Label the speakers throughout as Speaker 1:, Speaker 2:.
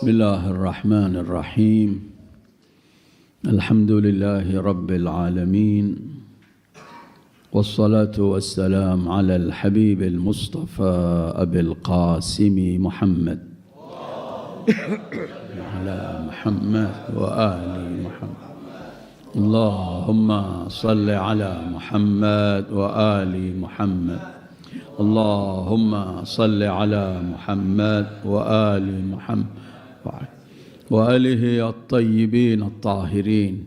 Speaker 1: بسم الله الرحمن الرحيم الحمد لله رب العالمين والصلاة والسلام على الحبيب المصطفى أبي القاسم محمد على محمد وآل محمد اللهم صل على محمد وآل محمد اللهم صل على محمد وآل محمد وآله الطيبين الطاهرين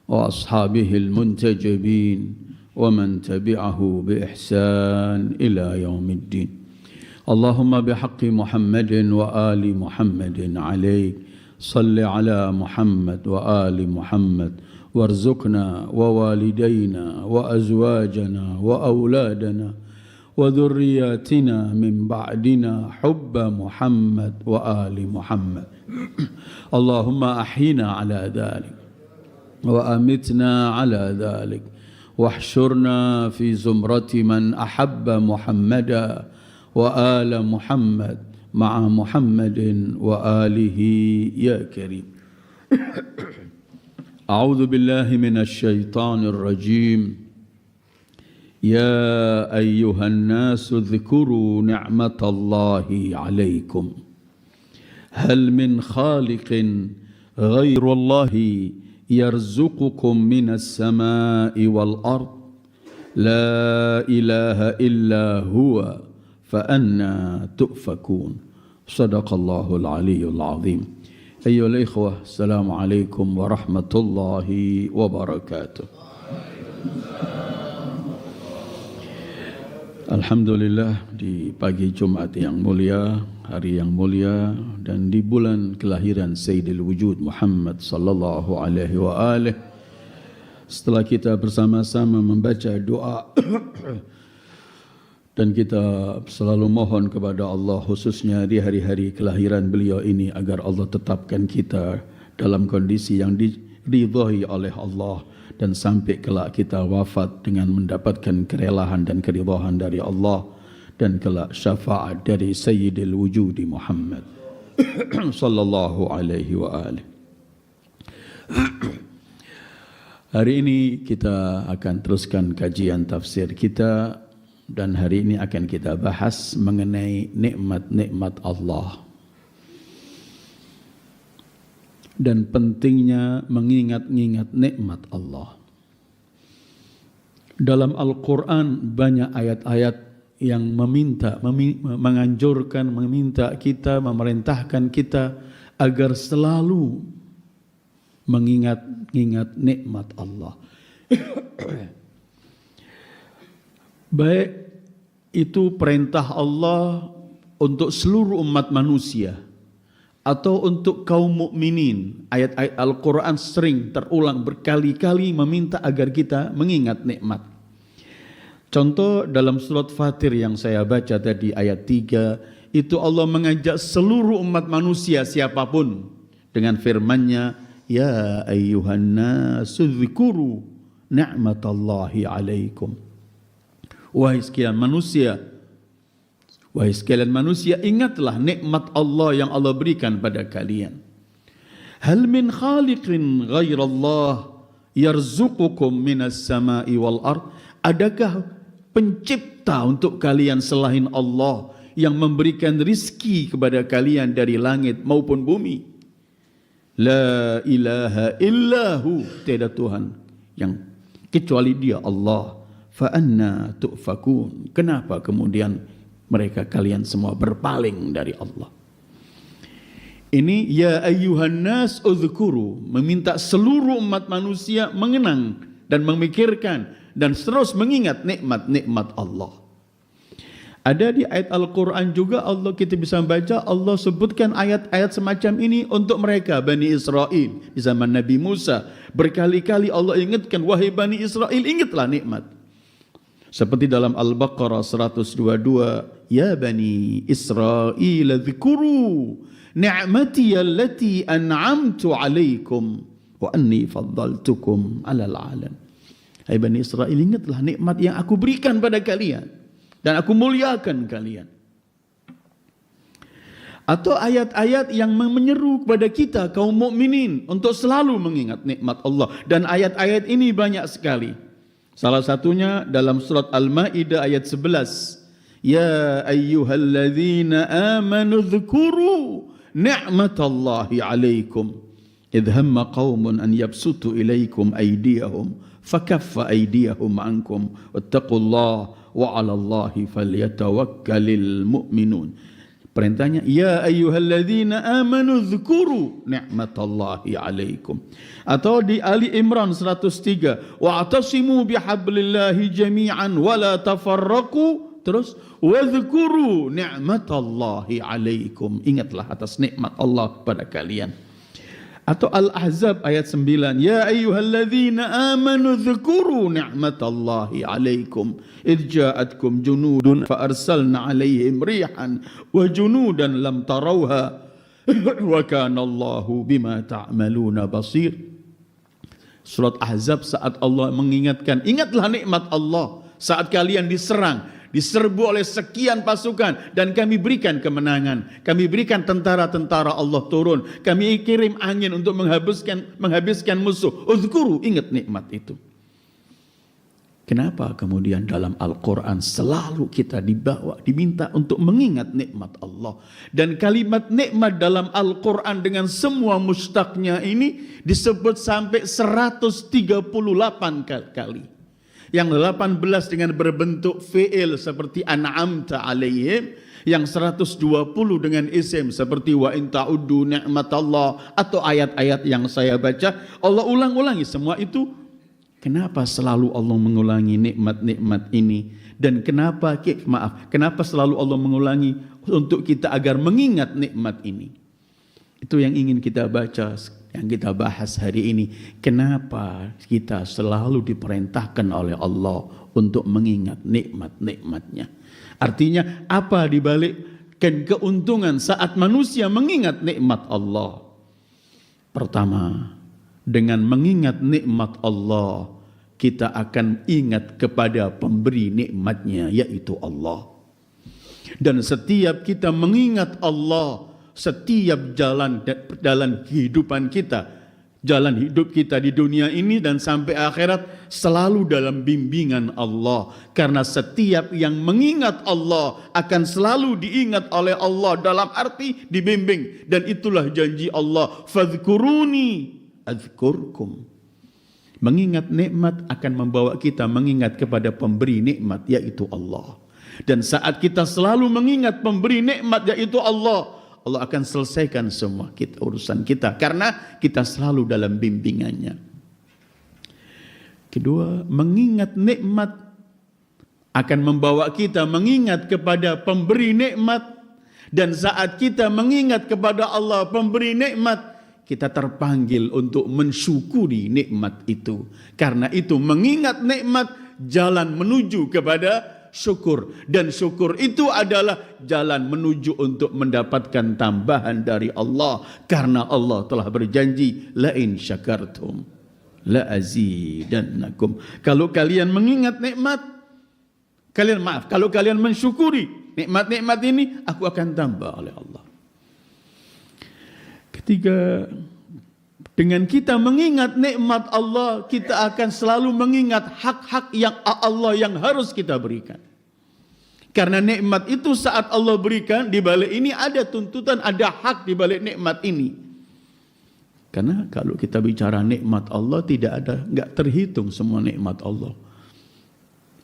Speaker 1: وأصحابه المنتجبين ومن تبعه بإحسان إلى يوم الدين اللهم بحق محمد وآل محمد عليك صل على محمد وآل محمد وارزقنا ووالدينا وأزواجنا وأولادنا وذرياتنا من بعدنا حب محمد وآل محمد اللهم أحينا على ذلك وأمتنا على ذلك واحشرنا في زمرة من أحب محمدا وآل محمد مع محمد وآله يا كريم أعوذ بالله من الشيطان الرجيم يا أيها الناس اذكروا نعمة الله عليكم هل من خالق غير الله يرزقكم من السماء والأرض لا إله إلا هو فأنا تؤفكون صدق الله العلي العظيم أيها الإخوة السلام عليكم ورحمة الله وبركاته. Alhamdulillah, di pagi Jumat yang mulia, hari yang mulia, dan di bulan kelahiran Sayyidil Wujud Muhammad sallallahu alaihi wa alihi, setelah kita bersama-sama membaca doa dan kita selalu mohon kepada Allah khususnya di hari-hari kelahiran beliau ini agar Allah tetapkan kita dalam kondisi yang diridhai oleh Allah dan sampai kelak kita wafat dengan mendapatkan kerelaan dan keridhaan dari Allah dan kelak syafaat dari Sayyidil Wujudi Muhammad sallallahu alaihi wa alihi. Hari ini kita akan teruskan kajian tafsir kita dan hari ini akan kita bahas mengenai nikmat-nikmat Allah dan pentingnya mengingat-ingat nikmat Allah. Dalam Al-Quran banyak ayat-ayat yang menganjurkan, meminta kita, memerintahkan kita agar selalu mengingat-ingat nikmat Allah. Baik itu perintah Allah untuk seluruh umat manusia atau untuk kaum mukminin. Ayat-ayat Al-Quran sering terulang berkali-kali meminta agar kita mengingat nikmat. Contoh dalam surat Fatir yang saya baca tadi ayat 3, itu Allah mengajak seluruh umat manusia siapapun dengan firman-Nya, ya ayyuhan nasu dzkuru ni'matallahi alaikum. Wahai sekalian manusia, ingatlah nikmat Allah yang Allah berikan pada kalian. Hal min khaliqin ghairallah yarzuqukum minas sama'i wal ard. Adakah pencipta untuk kalian selain Allah yang memberikan rizki kepada kalian dari langit maupun bumi? La ilaha illahu, tiada Tuhan yang kecuali Dia Allah. Fa anna tu'fakun. Kenapa kemudian mereka kalian semua berpaling dari Allah? Ini ya ayyuhan nas uzkuru, meminta seluruh umat manusia mengenang dan memikirkan dan terus mengingat nikmat-nikmat Allah. Ada di ayat Al-Quran juga Allah kita bisa baca Allah sebutkan ayat-ayat semacam ini untuk mereka Bani Israel di zaman Nabi Musa. Berkali-kali Allah ingatkan, wahai Bani Israel, ingatlah nikmat. Seperti dalam Al-Baqarah 122, ya Bani Israel dzkuru ni'mati allati an'amtu 'alaikum wa anni faddaltukum 'alal 'alamin. Hai Bani Israel, ingatlah nikmat yang aku berikan pada kalian dan aku muliakan kalian. Atau ayat-ayat yang menyeru kepada kita kaum mukminin untuk selalu mengingat nikmat Allah, dan ayat-ayat ini banyak sekali. Salah satunya dalam surat Al-Maidah ayat 11. Ya ayyuhalladzina amanu dzkuru ni'matallahi 'alaikum idh hamma qaumun an yabsutu ilaikum aydiyahum fakaffa aydiyahum 'ankum wattaqullaha wa 'alallahi falyatawakkalul mu'minun. Perintahnya, ya ayyuhalladzina amanu dzkuru ni'matallahi 'alaikum. Atau di Ali Imran 103, wa'tasimu bihablillahi jami'an wa la tafarraqu. Terus wadzkuru ni'matallahi 'alaikum. Ingatlah atas nikmat Allah pada kalian. Atau Al-Ahzab ayat 9, ya ayyuhalladzina amanu dzkuru ni'matallahi 'alaikum idh ja'atkum junudun fa arsalna 'alaihim rihan wa junudan lam tarawha wa kana Allahu bima ta'maluna basir. Surat Ahzab saat Allah mengingatkan, ingatlah nikmat Allah saat kalian diserang, diserbu oleh sekian pasukan, dan kami berikan kemenangan. Kami berikan tentara-tentara Allah turun. Kami kirim angin untuk menghabiskan musuh. Uzkuru, ingat nikmat itu. Kenapa kemudian dalam Al-Quran selalu kita diminta untuk mengingat nikmat Allah. Dan kalimat nikmat dalam Al-Quran dengan semua mustaqnya ini disebut sampai 138 kali. Yang 18 dengan berbentuk fi'il seperti an'amta alaihim, yang 120 dengan isim seperti wa in ta'uddu ni'matallah, atau ayat-ayat yang saya baca Allah ulang-ulangi semua itu. Kenapa selalu Allah mengulangi nikmat-nikmat ini, dan kenapa selalu Allah mengulangi untuk kita agar mengingat nikmat ini? Itu yang ingin kita baca, yang kita bahas hari ini. Kenapa kita selalu diperintahkan oleh Allah untuk mengingat nikmat-nikmatnya? Artinya apa dibalik keuntungan saat manusia mengingat nikmat Allah? Pertama, dengan mengingat nikmat Allah, kita akan ingat kepada pemberi nikmatnya, yaitu Allah. Dan setiap kita mengingat Allah, setiap jalan kehidupan kita, jalan hidup kita di dunia ini dan sampai akhirat, selalu dalam bimbingan Allah. Karena setiap yang mengingat Allah akan selalu diingat oleh Allah, dalam arti dibimbing. Dan itulah janji Allah, fadhkuruni adzkurkum. Mengingat nikmat akan membawa kita mengingat kepada pemberi nikmat, yaitu Allah. Dan saat kita selalu mengingat pemberi nikmat, yaitu Allah, Allah akan selesaikan semua urusan kita, karena kita selalu dalam bimbingannya. Kedua, mengingat nikmat akan membawa kita mengingat kepada pemberi nikmat. Dan saat kita mengingat kepada Allah pemberi nikmat, kita terpanggil untuk mensyukuri nikmat itu. Karena itu mengingat nikmat jalan menuju kepada syukur, dan syukur itu adalah jalan menuju untuk mendapatkan tambahan dari Allah, karena Allah telah berjanji la in syakartum la azidannakum. Kalau kalian mengingat nikmat, kalau kalian mensyukuri nikmat-nikmat ini, aku akan tambah oleh Allah. Ketiga, dengan kita mengingat nikmat Allah, kita akan selalu mengingat hak-hak yang Allah yang harus kita berikan. Karena nikmat itu saat Allah berikan, di balik ini ada tuntutan, ada hak di balik nikmat ini. Karena kalau kita bicara nikmat Allah, enggak terhitung semua nikmat Allah.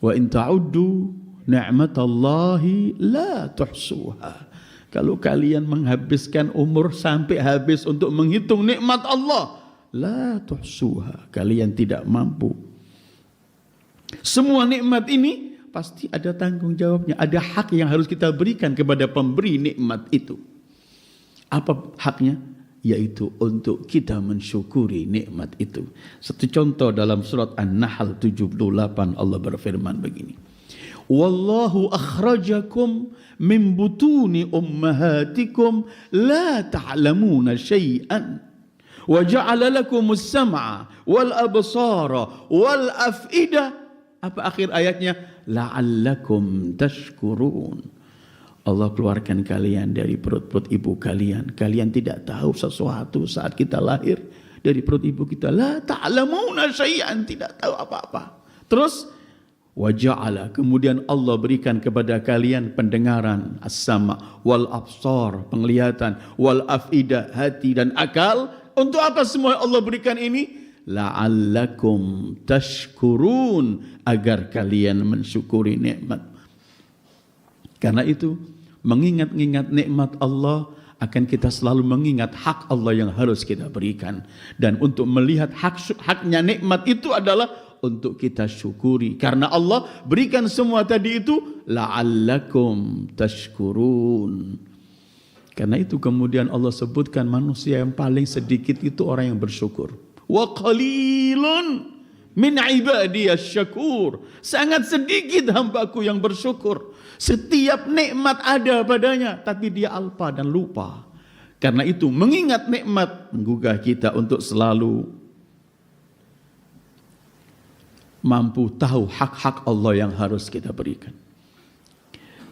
Speaker 1: Wa in ta'uddu ni'matallahi la tuhsuha. Kalau kalian menghabiskan umur sampai habis untuk menghitung nikmat Allah, la tuhsuha, kalian tidak mampu. Semua nikmat ini pasti ada tanggung jawabnya, ada hak yang harus kita berikan kepada pemberi nikmat itu. Apa haknya? Yaitu untuk kita mensyukuri nikmat itu. Satu contoh dalam surat An-Nahl 78, Allah berfirman begini. Wallahu akhrajakum min butuni ummahatikum la ta'lamuna syai'an wa ja'ala lakumus sam'a wal absara wal af'ida. Apa akhir ayatnya? La'allakum tashkurun. Allah keluarkan kalian dari perut-perut ibu kalian. Kalian tidak tahu sesuatu saat kita lahir dari perut ibu kita. La ta'lamuna syai'an, tidak tahu apa-apa. Terus waja'ala, kemudian Allah berikan kepada kalian pendengaran, as-sama wal absar, penglihatan, wal afida, hati dan akal. Untuk apa semua Allah berikan ini? La'allakum tashkurun, agar kalian mensyukuri nikmat. Karena itu mengingat-ingat nikmat Allah, akan kita selalu mengingat hak Allah yang harus kita berikan. Dan untuk melihat haknya nikmat itu adalah untuk kita syukuri. Karena Allah berikan semua tadi itu la'allakum tashkurun. Karena itu kemudian Allah sebutkan manusia yang paling sedikit itu orang yang bersyukur. Wa qalilun min ibadiyas syakur. Sangat sedikit hambaku yang bersyukur. Setiap nikmat ada padanya, tapi dia alpa dan lupa. Karena itu mengingat nikmat menggugah kita untuk selalu mampu tahu hak-hak Allah yang harus kita berikan.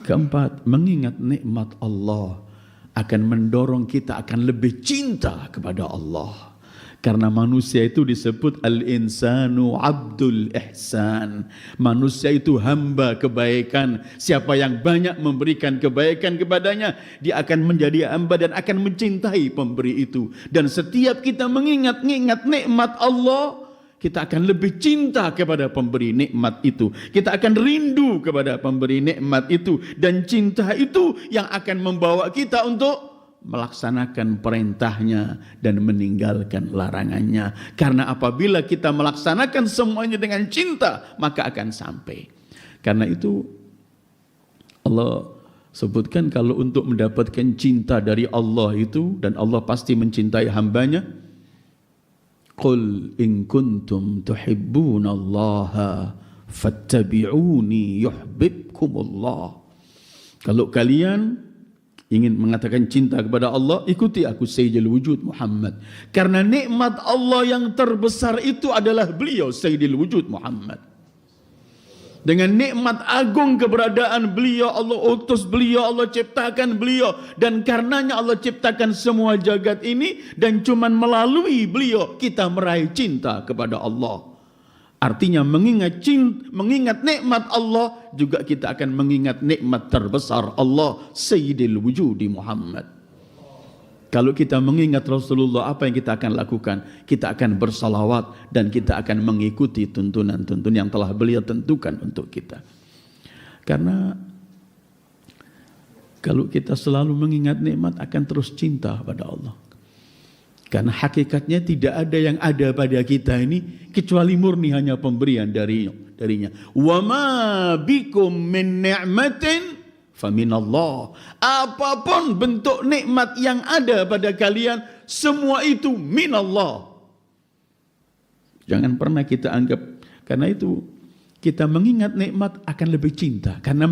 Speaker 1: Keempat, mengingat nikmat Allah akan mendorong kita akan lebih cinta kepada Allah. Karena manusia itu disebut al-insanu abdul ihsan. Manusia itu hamba kebaikan. Siapa yang banyak memberikan kebaikan kepadanya, dia akan menjadi hamba dan akan mencintai pemberi itu. Dan setiap kita mengingat-ingat nikmat Allah, kita akan lebih cinta kepada pemberi nikmat itu. Kita akan rindu kepada pemberi nikmat itu. Dan cinta itu yang akan membawa kita untuk melaksanakan perintahnya dan meninggalkan larangannya. Karena apabila kita melaksanakan semuanya dengan cinta, maka akan sampai. Karena itu Allah sebutkan kalau untuk mendapatkan cinta dari Allah itu, dan Allah pasti mencintai hambanya, Qul in kuntum tuhibbunallaha fattabi'uni yuhibbukumullah. Kalau kalian ingin mengatakan cinta kepada Allah, ikuti aku Sayyidil Wujud Muhammad. Karena nikmat Allah yang terbesar itu adalah beliau Sayyidil Wujud Muhammad. Dengan nikmat agung keberadaan beliau, Allah utus beliau, Allah ciptakan beliau. Dan karenanya Allah ciptakan semua jagat ini. Dan cuman melalui beliau kita meraih cinta kepada Allah. Artinya mengingat nikmat Allah, juga kita akan mengingat nikmat terbesar Allah Sayyidil Wujudi Muhammad. Kalau kita mengingat Rasulullah, apa yang kita akan lakukan? Kita akan bersalawat dan kita akan mengikuti tuntunan-tuntunan yang telah beliau tentukan untuk kita. Karena kalau kita selalu mengingat nikmat, akan terus cinta pada Allah. Karena hakikatnya tidak ada yang ada pada kita ini kecuali murni hanya pemberian darinya. Wa ma bikum min ni'matin faminallah. Apapun bentuk nikmat yang ada pada kalian, semua itu minallah. Jangan pernah kita anggap, karena itu kita mengingat nikmat akan lebih cinta. Karena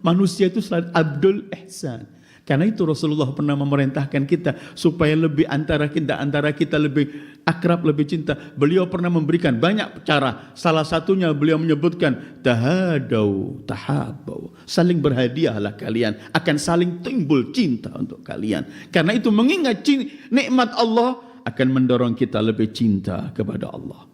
Speaker 1: manusia itu selalu abdul ihsan. Karena itu Rasulullah pernah memerintahkan kita supaya lebih antara kita lebih akrab, lebih cinta. Beliau pernah memberikan banyak cara. Salah satunya beliau menyebutkan tahadau, tahabau. Saling berhadiahlah kalian, akan saling timbul cinta untuk kalian. Karena itu mengingat nikmat Allah akan mendorong kita lebih cinta kepada Allah.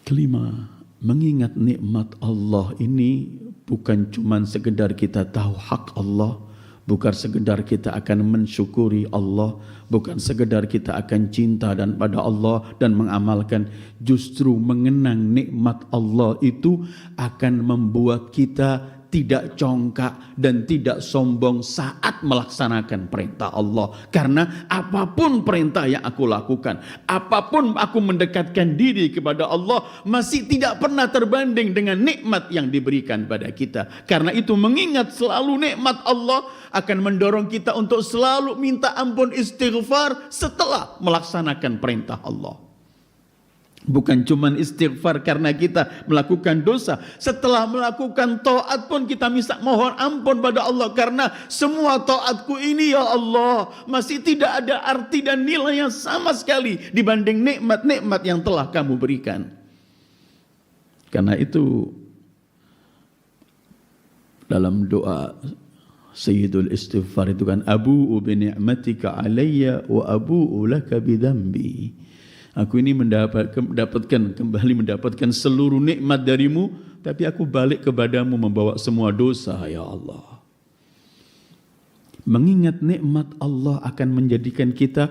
Speaker 1: Kelima, mengingat nikmat Allah ini bukan cuma sekedar kita tahu hak Allah, bukan sekedar kita akan mensyukuri Allah, bukan sekedar kita akan cinta dan pada Allah dan mengamalkan. Justru mengenang nikmat Allah itu akan membuat kita tidak congkak dan tidak sombong saat melaksanakan perintah Allah. Karena apapun perintah yang aku lakukan, apapun aku mendekatkan diri kepada Allah, masih tidak pernah terbanding dengan nikmat yang diberikan pada kita. Karena itu mengingat selalu nikmat Allah akan mendorong kita untuk selalu minta ampun, istighfar setelah melaksanakan perintah Allah. Bukan cuma istighfar karena kita melakukan dosa. Setelah melakukan taat pun kita minta mohon ampun pada Allah. Karena semua taatku ini ya Allah masih tidak ada arti dan nilai yang sama sekali dibanding nikmat-nikmat yang telah kamu berikan. Karena itu Dalam doa Sayyidul Istighfar itu kan, abu'u bi ni'matika alayya wa abu'u laka bi dhanbi. Aku ini kembali mendapatkan seluruh nikmat darimu, tapi aku balik kepadamu membawa semua dosa, ya Allah. Mengingat nikmat Allah akan menjadikan kita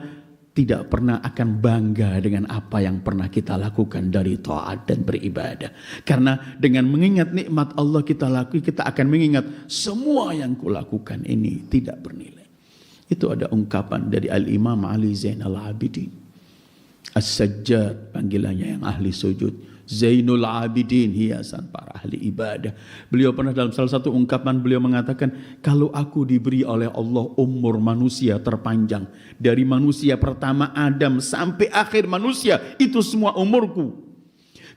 Speaker 1: tidak pernah akan bangga dengan apa yang pernah kita lakukan dari taat dan beribadah. Karena dengan mengingat nikmat Allah kita akan mengingat semua yang kulakukan ini tidak bernilai. Itu ada ungkapan dari Al-Imam Ali Zainal Abidin As-Sajjad, panggilannya yang ahli sujud, Zainul Abidin, hiasan para ahli ibadah. Beliau pernah dalam salah satu ungkapan beliau mengatakan, kalau aku diberi oleh Allah umur manusia terpanjang, dari manusia pertama Adam sampai akhir manusia, itu semua umurku.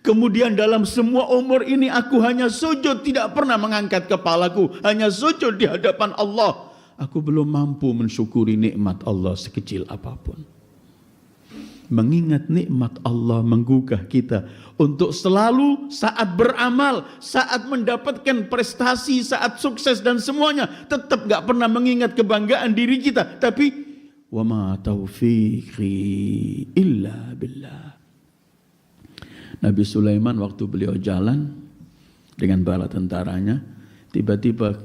Speaker 1: Kemudian dalam semua umur ini aku hanya sujud, tidak pernah mengangkat kepalaku, hanya sujud di hadapan Allah. Aku belum mampu mensyukuri nikmat Allah sekecil apapun. Mengingat nikmat Allah menggugah kita untuk selalu saat beramal, saat mendapatkan prestasi, saat sukses dan semuanya, tetap gak pernah mengingat kebanggaan diri kita. Tapi wa ma taufiqi illa billah. Nabi Sulaiman waktu beliau jalan dengan bala tentaranya, tiba-tiba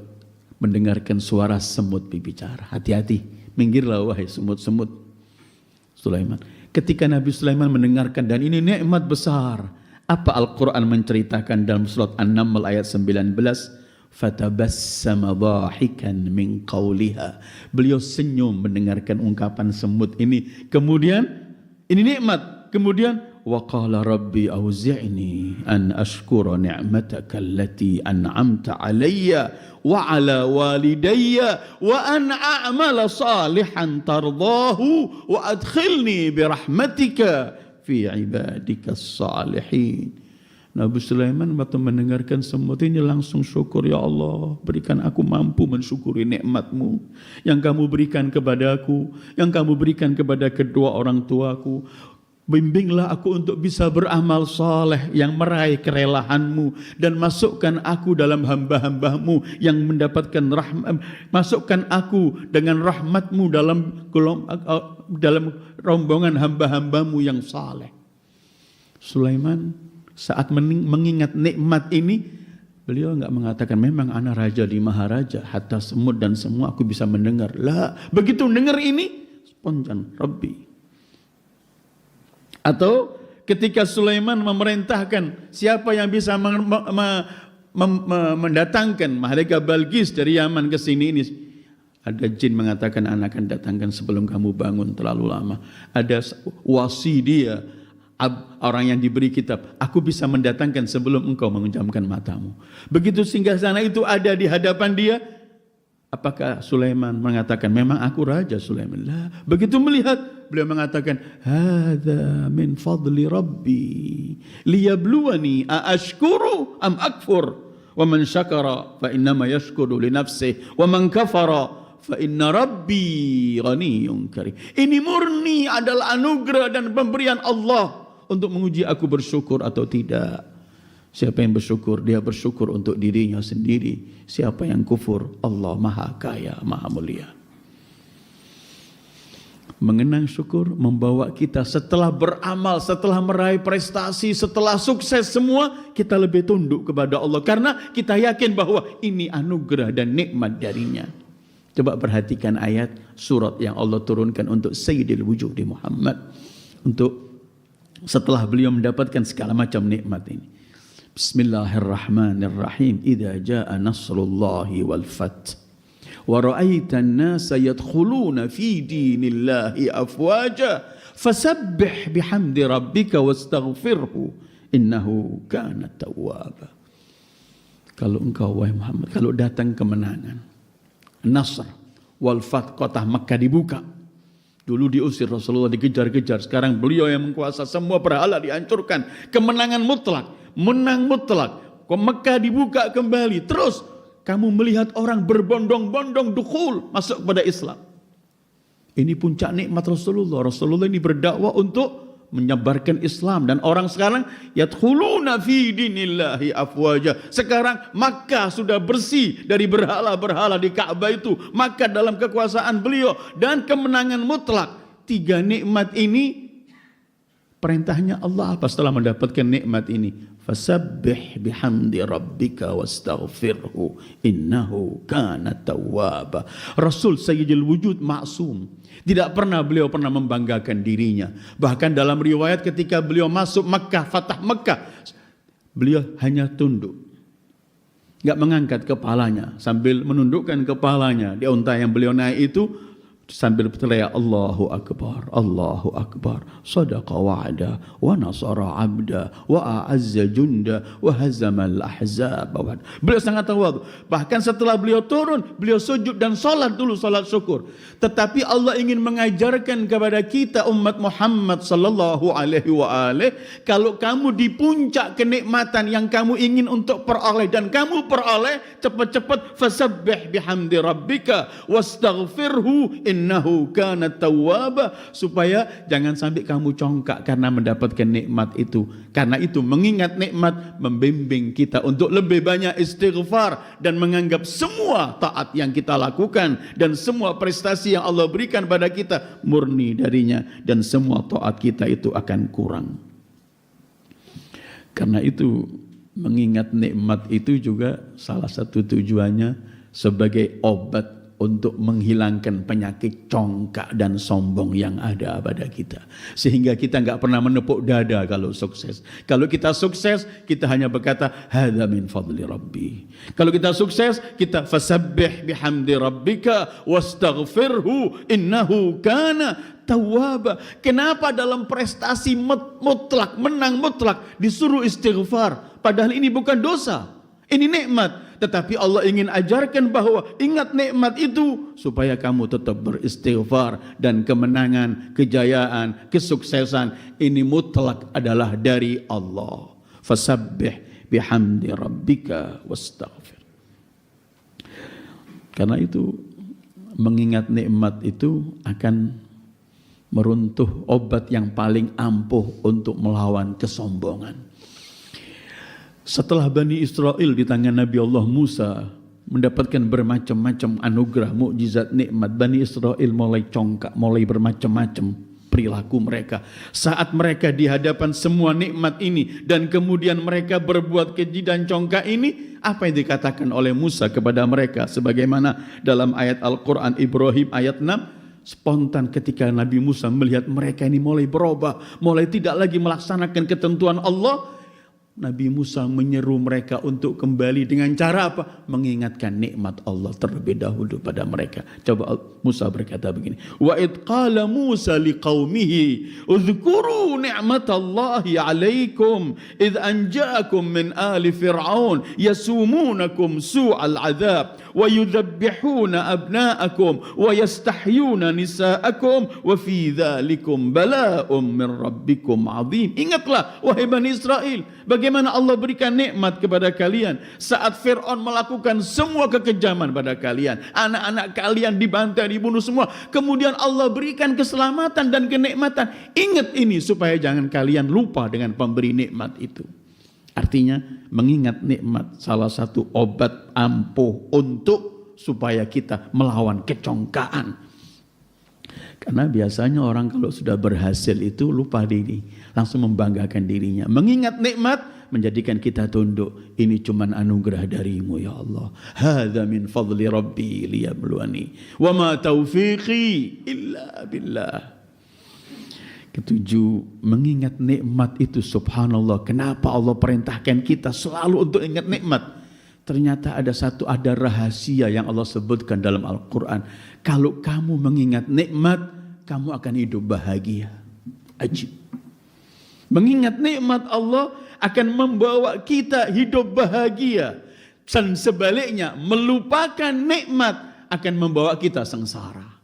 Speaker 1: mendengarkan suara semut berbicara. Hati-hati, minggirlah wahai semut-semut. Sulaiman. Ketika Nabi Sulaiman mendengarkan, dan ini nikmat besar. Apa Al-Quran menceritakan dalam surat An-Naml ayat 19? Fatabassama dhahikan min qawliha. Beliau senyum mendengarkan ungkapan semut ini. Kemudian, ini nikmat. Kemudian, wa qala rabbi auzi'ni an ashkura ni'mataka allati an'amta alayya wa ala walidayya wa an a'mala salihan tardahu wa adkhilni birahmatika fi ibadika salihin. Nabi Sulaiman waktu mendengarkan semut ini langsung syukur, ya Allah, berikan aku mampu mensyukuri nikmat-Mu yang kamu berikan kepadaku, yang kamu berikan kepada kedua orang tuaku. Bimbinglah aku untuk bisa beramal saleh yang meraih kerelahan-Mu, dan masukkan aku dalam hamba-hamba-Mu yang mendapatkan rahmat. Masukkan aku dengan rahmat-Mu dalam rombongan hamba-hamba-Mu yang saleh. Sulaiman saat mengingat nikmat ini, beliau enggak mengatakan memang ana raja di maharaja, hatta semut dan semua aku bisa mendengar. Lah, begitu dengar ini spontan Rabbi. Atau ketika Sulaiman memerintahkan siapa yang bisa mendatangkan Mahalika Balqis dari Yaman ke sini, ini ada jin mengatakan anak akan datangkan sebelum kamu bangun terlalu lama. Ada wasi dia, orang yang diberi kitab, aku bisa mendatangkan sebelum engkau menjamkan matamu. Begitu singgasana itu ada di hadapan dia, apakah Sulaiman mengatakan memang aku raja Sulaiman? Lah, begitu melihat beliau mengatakan hadza min fadli rabbi liyabluwani aashkuru am akfur wa man syakara fa innama yashkuru li nafsihi wa man kafara fa inna rabbi ghaniyyun karim. Ini murni adalah anugerah dan pemberian Allah untuk menguji aku bersyukur atau tidak. Siapa yang bersyukur, dia bersyukur untuk dirinya sendiri. Siapa yang kufur, Allah Maha Kaya, Maha Mulia. Mengenang syukur membawa kita setelah beramal, setelah meraih prestasi, setelah sukses semua, kita lebih tunduk kepada Allah. Karena kita yakin bahwa ini anugerah dan nikmat darinya. Coba perhatikan ayat surat yang Allah turunkan untuk Sayyidil Wujudi Muhammad. Untuk setelah beliau mendapatkan segala macam nikmat ini. Bismillahirrahmanirrahim. Idza jaa nasrullahi wal fath wa ra'aitan nasa yadkhuluna fi dinillahi afwaja fasabbih bihamdi rabbika wastaghfirhu innahu kana tawwaba. Kalau engkau wahai Muhammad, kalau datang kemenangan, Nasr wal fath, kota Makkah dibuka. Dulu diusir Rasulullah, dikejar-kejar. Sekarang beliau yang menguasa, semua berhala dihancurkan. Kemenangan mutlak, menang mutlak. Mekah dibuka kembali. Terus kamu melihat orang berbondong-bondong dukhul, masuk kepada Islam. Ini puncak nikmat Rasulullah. Rasulullah ini berdakwah untuk menyebarkan Islam, dan orang sekarang yadkhuluna fi dinillahi afwaja. Sekarang Makkah sudah bersih dari berhala-berhala di Ka'bah itu. Makkah dalam kekuasaan beliau dan kemenangan mutlak. 3 nikmat ini, perintahnya Allah apa setelah mendapatkan nikmat ini? Fasabbih bihamdi rabbika wastaghfirhu innahu kana tawwaba. Rasul Sayyidul Wujud maksum. Tidak pernah beliau membanggakan dirinya. Bahkan dalam riwayat ketika beliau masuk Makkah, Fatah Makkah, beliau hanya tunduk. Enggak mengangkat kepalanya, sambil menundukkan kepalanya di unta yang beliau naik itu, sambil berteriak Allahu Akbar, Allahu Akbar, sadaqa wa'ada wa nasara abda wa a'azza junda wa hazamal ahzab. Beliau sangat tawadhu. Bahkan setelah beliau turun, beliau sujud dan salat dulu, salat syukur. Tetapi Allah ingin mengajarkan kepada kita umat Muhammad sallallahu alaihi wa alihi, kalau kamu di puncak kenikmatan yang kamu ingin untuk peroleh dan kamu peroleh, cepat-cepat fasabbih bihamdi rabbika wastaghfirhu innahu kana tawwaba, supaya jangan sampai kamu congkak karena mendapatkan nikmat itu. Karena itu mengingat nikmat membimbing kita untuk lebih banyak istighfar dan menganggap semua taat yang kita lakukan dan semua prestasi yang Allah berikan pada kita murni darinya, dan semua taat kita itu akan kurang. Karena itu mengingat nikmat itu juga salah satu tujuannya sebagai obat untuk menghilangkan penyakit congkak dan sombong yang ada pada kita. Sehingga kita enggak pernah menepuk dada kalau sukses. Kalau kita sukses, kita hanya berkata, hadza min fadli rabbi. Kalau kita sukses, kita fasabbih bihamdi rabbika wastaghfirhu innahu kana tawwaba. Kenapa dalam prestasi mutlak, menang mutlak, disuruh istighfar? Padahal ini bukan dosa, ini nikmat. Tetapi Allah ingin ajarkan bahwa ingat nikmat itu supaya kamu tetap beristighfar, dan kemenangan, kejayaan, kesuksesan ini mutlak adalah dari Allah. Fasabbih bihamdi rabbika wastaghfir. Karena itu mengingat nikmat itu akan meruntuh obat yang paling ampuh untuk melawan kesombongan. Setelah Bani Israel di tangan Nabi Allah Musa mendapatkan bermacam-macam anugerah, mukjizat, nikmat, Bani Israel mulai congkak, mulai bermacam-macam perilaku mereka. Saat mereka di hadapan semua nikmat ini dan kemudian mereka berbuat keji dan congkak ini, apa yang dikatakan oleh Musa kepada mereka? Sebagaimana dalam ayat Al-Quran Ibrahim ayat 6, spontan ketika Nabi Musa melihat mereka ini mulai berubah, mulai tidak lagi melaksanakan ketentuan Allah, Nabi Musa menyeru mereka untuk kembali dengan cara apa? Mengingatkan nikmat Allah terlebih dahulu pada mereka. Coba Musa berkata begini, wa id qala Musa liqaumihi udhkuru ni'matallahi 'alaikum id anja'akum min ali fir'aun yasumunakum su'al 'adzab wa yudhabbihuna abna'akum wa yastahyuna nisa'akum wa fi dzalikum bala'un min rabbikum 'adzim. Ingatlah wahai Bani Israel, bagaimana Allah berikan nikmat kepada kalian saat Fir'aun melakukan semua kekejaman pada kalian. Anak-anak kalian dibantai, dibunuh semua. Kemudian Allah berikan keselamatan dan kenikmatan. Ingat ini supaya jangan kalian lupa dengan pemberi nikmat itu. Artinya mengingat nikmat salah satu obat ampuh untuk supaya kita melawan kecongkaan. Karena biasanya orang kalau sudah berhasil itu lupa diri, langsung membanggakan dirinya. Mengingat nikmat menjadikan kita tunduk. Ini cuman anugerah darimu ya Allah. Hadza min fadli rabbi liyabluwani wa ma taufiqi illa billah. Ketujuh, mengingat nikmat itu subhanallah. Kenapa Allah perintahkan kita selalu untuk ingat nikmat? Ternyata ada rahasia yang Allah sebutkan dalam Al-Quran. Kalau kamu mengingat nikmat, kamu akan hidup bahagia. Ajib. Mengingat nikmat Allah akan membawa kita hidup bahagia. Dan sebaliknya, melupakan nikmat akan membawa kita sengsara.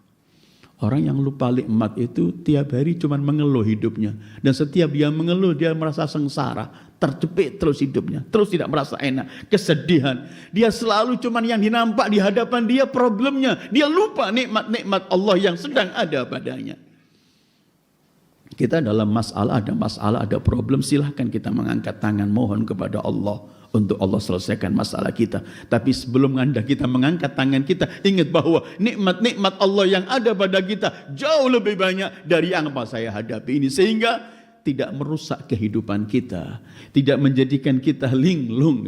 Speaker 1: Orang yang lupa nikmat itu tiap hari cuma mengeluh hidupnya. Dan setiap dia mengeluh, dia merasa sengsara. Terjepit terus hidupnya. Terus tidak merasa enak. Kesedihan. Dia selalu cuma yang dinampak di hadapan dia problemnya. Dia lupa nikmat-nikmat Allah yang sedang ada padanya. Kita dalam masalah, ada problem, silahkan kita mengangkat tangan mohon kepada Allah untuk Allah selesaikan masalah kita. Tapi sebelum kita mengangkat tangan kita, ingat bahwa nikmat-nikmat Allah yang ada pada kita jauh lebih banyak dari yang apa saya hadapi ini. Sehingga tidak merusak kehidupan kita, tidak menjadikan kita linglung.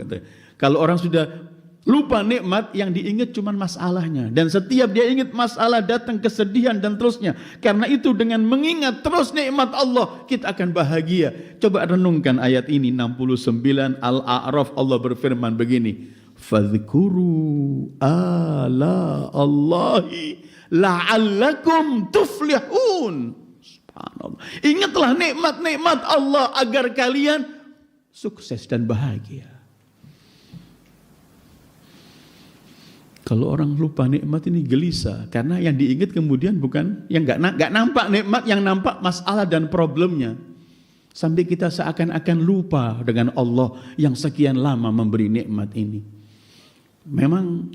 Speaker 1: Kalau orang sudah lupa nikmat, yang diingat cuma masalahnya. Dan setiap dia ingat masalah datang kesedihan dan terusnya. Karena itu dengan mengingat terus nikmat Allah, kita akan bahagia. Coba renungkan ayat ini 69 Al-A'raf, Allah berfirman begini. Fadhkuru ala Allahi la'allakum tuflihun. Subhanallah. Ingatlah nikmat-nikmat Allah agar kalian sukses dan bahagia. Kalau orang lupa nikmat ini gelisah, karena yang diingat kemudian bukan yang nggak nampak nikmat, yang nampak masalah dan problemnya. Sampai kita seakan-akan lupa dengan Allah yang sekian lama memberi nikmat ini. Memang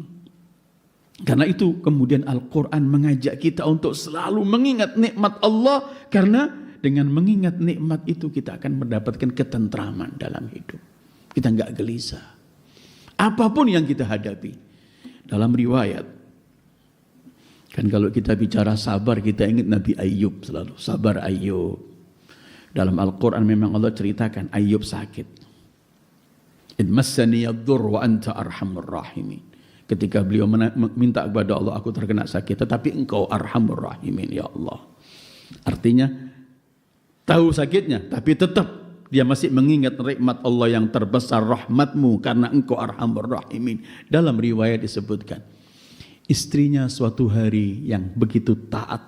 Speaker 1: karena itu kemudian Al-Quran mengajak kita untuk selalu mengingat nikmat Allah, karena dengan mengingat nikmat itu kita akan mendapatkan ketentraman dalam hidup. Kita nggak gelisah. Apapun yang kita hadapi. Dalam riwayat, kan kalau kita bicara sabar, kita ingat Nabi Ayyub selalu. Sabar Ayyub. Dalam Al-Quran memang Allah ceritakan Ayyub sakit. In massani yadhur wa anta arhamur rahimin. Ketika beliau minta kepada Allah, aku terkena sakit, tetapi engkau arhamur rahimin ya Allah. Artinya, tahu sakitnya, tapi tetap dia masih mengingat nikmat Allah yang terbesar, rahmatmu karena engkau arhamur rahimin. Dalam riwayat disebutkan, istrinya suatu hari yang begitu taat,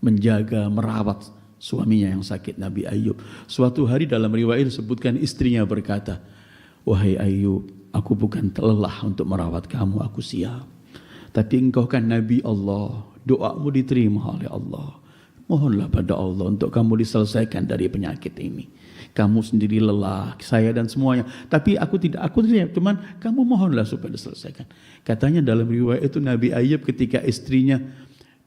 Speaker 1: menjaga, merawat suaminya yang sakit, Nabi Ayyub. Suatu hari dalam riwayat disebutkan istrinya berkata, wahai Ayyub, aku bukan lelah untuk merawat kamu, aku siap. Tapi engkau kan Nabi Allah, doamu diterima oleh Allah. Mohonlah pada Allah untuk kamu diselesaikan dari penyakit ini. Kamu sendiri lelah, saya dan semuanya. Tapi aku tidak, cuman kamu mohonlah supaya diselesaikan. Katanya dalam riwayat itu Nabi Ayyub ketika istrinya,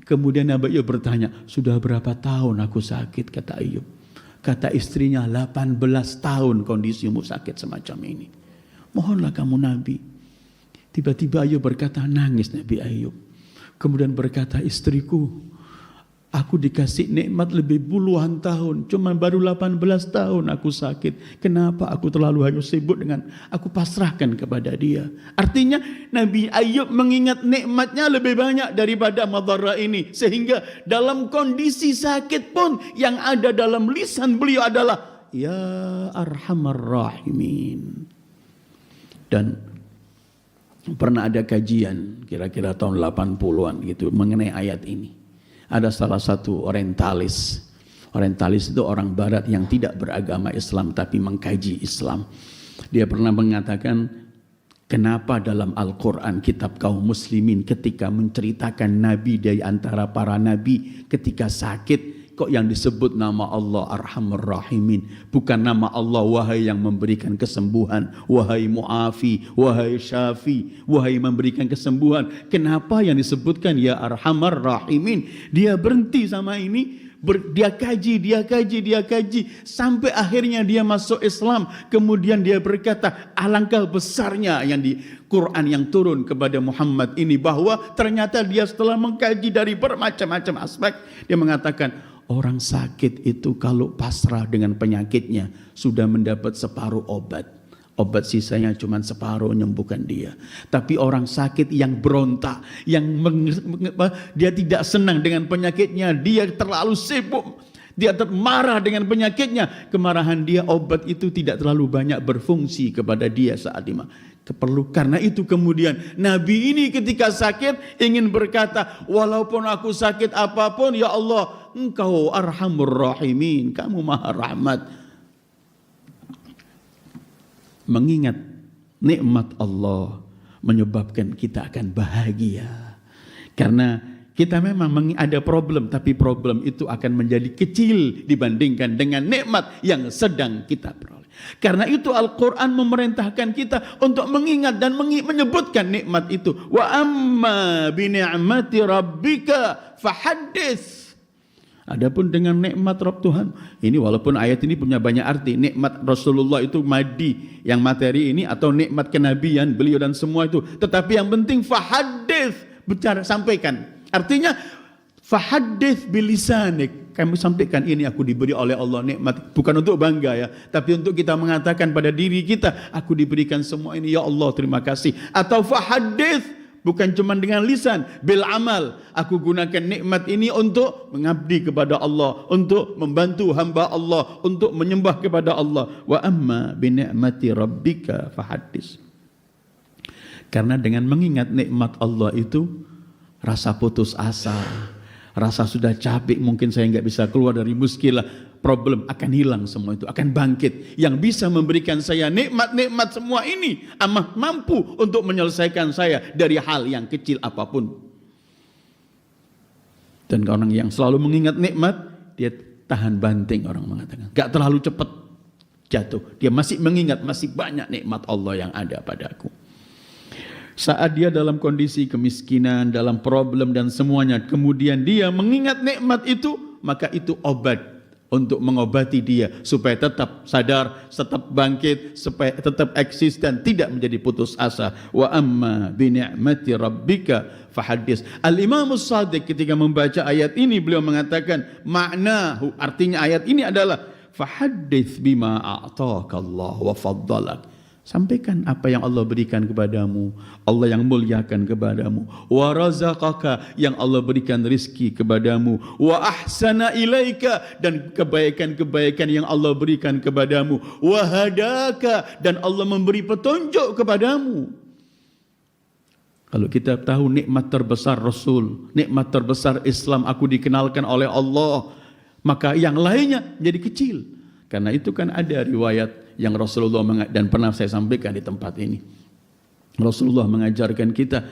Speaker 1: kemudian Nabi Ayyub bertanya, sudah berapa tahun aku sakit? Kata Ayyub. Kata istrinya, 18 tahun kondisimu sakit semacam ini. Mohonlah kamu Nabi. Tiba-tiba Ayyub berkata, nangis Nabi Ayyub. Kemudian berkata, istriku, aku dikasih nikmat lebih puluhan tahun, cuma baru 18 tahun aku sakit. Kenapa aku terlalu harus sibuk dengan aku pasrahkan kepada dia? Artinya Nabi Ayyub mengingat nikmatnya lebih banyak daripada madhara ini. Sehingga dalam kondisi sakit pun yang ada dalam lisan beliau adalah Ya Arhamar Rahimin. Dan pernah ada kajian kira-kira tahun 80-an gitu mengenai ayat ini. Ada salah satu orientalis. Orientalis itu orang barat yang tidak beragama Islam tapi mengkaji Islam. Dia pernah mengatakan, kenapa dalam Al-Quran kitab kaum muslimin ketika menceritakan nabi dari antara para nabi ketika sakit, kok yang disebut nama Allah Arhamur Rahimin, bukan nama Allah wahai yang memberikan kesembuhan, wahai muafi, wahai syafi, wahai memberikan kesembuhan. Kenapa yang disebutkan ya Arhamar Rahimin? Dia berhenti sama ini, dia kaji sampai akhirnya dia masuk Islam. Kemudian dia berkata, alangkah besarnya yang di Quran yang turun kepada Muhammad ini, bahwa ternyata dia setelah mengkaji dari bermacam-macam aspek, dia mengatakan orang sakit itu kalau pasrah dengan penyakitnya sudah mendapat separuh obat. Obat sisanya cuma separuh menyembuhkan dia. Tapi orang sakit yang berontak, yang dia tidak senang dengan penyakitnya, dia terlalu sibuk, dia marah dengan penyakitnya, kemarahan dia, obat itu tidak terlalu banyak berfungsi kepada dia saat ini. Karena itu kemudian Nabi ini ketika sakit ingin berkata, walaupun aku sakit apapun, ya Allah, Engkau Arhamur Rahimin, kamu Maha Rahmat. Mengingat nikmat Allah menyebabkan kita akan bahagia. Karena kita memang ada problem, tapi problem itu akan menjadi kecil dibandingkan dengan nikmat yang sedang kita peroleh. Karena itu Al-Quran memerintahkan kita untuk mengingat dan menyebutkan nikmat itu. Wa amma bi ni'mati rabbika fahaddits. Adapun dengan nikmat Rabb Tuhan, ini walaupun ayat ini punya banyak arti, nikmat Rasulullah itu madi yang materi ini atau nikmat kenabian beliau dan semua itu, tetapi yang penting fahadits, bicara, sampaikan. Artinya fahadits bilisanik, kami sampaikan ini aku diberi oleh Allah nikmat, bukan untuk bangga ya, tapi untuk kita mengatakan pada diri kita, aku diberikan semua ini ya Allah, terima kasih. Atau fahadits, bukan cuma dengan lisan, bil amal, aku gunakan nikmat ini untuk mengabdi kepada Allah, untuk membantu hamba Allah, untuk menyembah kepada Allah. Wa amma bi ni'mati rabbika fahaddits. Karena dengan mengingat nikmat Allah itu, rasa putus asa, rasa sudah capek, mungkin saya enggak bisa keluar dari muskilah, problem akan hilang, semua itu akan bangkit. Yang bisa memberikan saya nikmat-nikmat semua ini mampu untuk menyelesaikan saya dari hal yang kecil apapun. Dan orang yang selalu mengingat nikmat, dia tahan banting, orang mengatakan, gak terlalu cepat jatuh. Dia masih mengingat, masih banyak nikmat Allah yang ada padaku. Saat dia dalam kondisi kemiskinan, dalam problem dan semuanya, kemudian dia mengingat nikmat itu, maka itu obat untuk mengobati dia supaya tetap sadar, tetap bangkit, supaya tetap eksis dan tidak menjadi putus asa. Wa amma bi ni'mati rabbika fahaddits. Al-Imam As-Shadiq ketika membaca ayat ini beliau mengatakan maknahu, artinya ayat ini adalah fahaddits bima a'taka Allah wa faddalak. Sampaikan apa yang Allah berikan kepadamu, Allah yang muliakan kepadamu. Wa razaqaka, yang Allah berikan rizki kepadamu. Wa ahsana ilaika, dan kebaikan-kebaikan yang Allah berikan kepadamu. Wa hadaka, dan Allah memberi petunjuk kepadamu. Kalau kita tahu nikmat terbesar Rasul, nikmat terbesar Islam, aku dikenalkan oleh Allah, maka yang lainnya jadi kecil. Karena itu kan ada riwayat yang Rasulullah dan pernah saya sampaikan di tempat ini. Rasulullah mengajarkan kita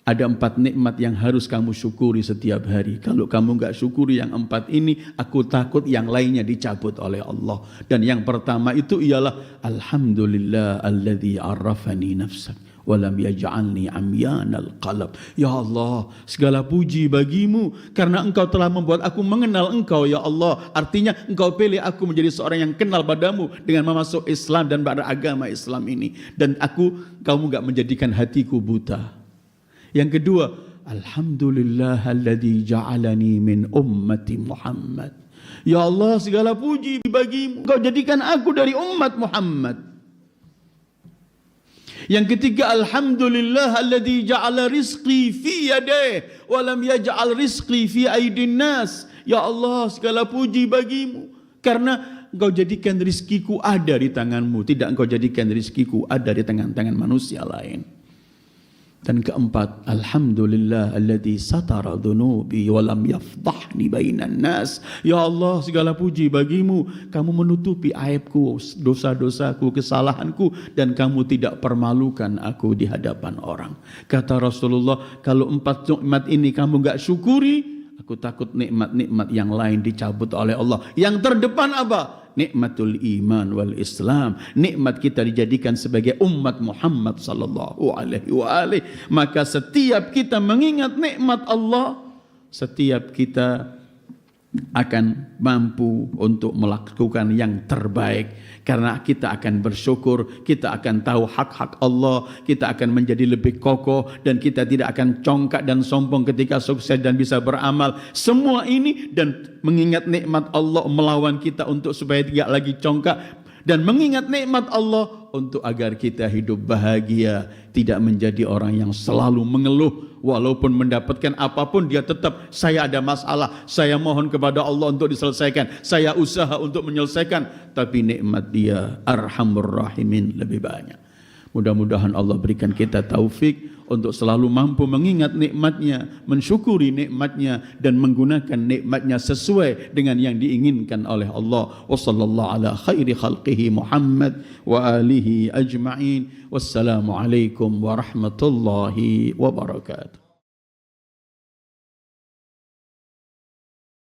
Speaker 1: ada 4 nikmat yang harus kamu syukuri setiap hari. Kalau kamu enggak syukuri yang 4 ini, aku takut yang lainnya dicabut oleh Allah. Dan yang pertama itu ialah alhamdulillah alladzi arrafani nafsak wa lam yaj'alni amyanal qalb. Ya Allah, segala puji bagimu karena engkau telah membuat aku mengenal engkau ya Allah. Artinya engkau pilih aku menjadi seorang yang kenal padamu dengan memasuk Islam dan beragama Islam ini. Dan kamu enggak menjadikan hatiku buta. Yang kedua, alhamdulillahilladzi ja'alani min ummati Muhammad. Ya Allah, segala puji bagimu, engkau jadikan aku dari umat Muhammad. Yang ketiga, alhamdulillahilladzi ja'ala rizqi fi yadayhi wa lam yaj'al rizqi fi aidin nas. Ya Allah, segala puji bagimu karena engkau jadikan rizkiku ada di tanganmu, tidak engkau jadikan rizkiku ada di tangan-tangan manusia lain. Dan keempat, alhamdulillah alladzi satara dhunubi wa lam yafdahni bainan nas. Ya Allah, segala puji bagimu, kamu menutupi aibku, dosa-dosaku, kesalahanku, dan kamu tidak permalukan aku di hadapan orang. Kata Rasulullah, kalau 4 nikmat ini kamu enggak syukuri, aku takut nikmat-nikmat yang lain dicabut oleh Allah. Yang terdepan apa? Nikmatul iman wal Islam. Nikmat kita dijadikan sebagai umat Muhammad sallallahu alaihi wa alihi. Maka setiap kita mengingat nikmat Allah, setiap kita akan mampu untuk melakukan yang terbaik. Karena kita akan bersyukur, kita akan tahu hak-hak Allah, kita akan menjadi lebih kokoh, dan kita tidak akan congkak dan sombong ketika sukses dan bisa beramal. Semua ini dan mengingat nikmat Allah melawan kita untuk supaya tidak lagi congkak, dan mengingat nikmat Allah untuk agar kita hidup bahagia, tidak menjadi orang yang selalu mengeluh. Walaupun mendapatkan apapun, dia tetap, saya ada masalah, saya mohon kepada Allah untuk diselesaikan, saya usaha untuk menyelesaikan, tapi nikmat dia Arhamur Rahimin lebih banyak. Mudah-mudahan Allah berikan kita taufik untuk selalu mampu mengingat nikmatnya, mensyukuri nikmatnya, dan menggunakan nikmatnya sesuai dengan yang diinginkan oleh Allah. Wa sallallahu ala khairi khalqihi Muhammad wa alihi ajma'in. Wassalamu alaikum warahmatullahi wabarakatuh.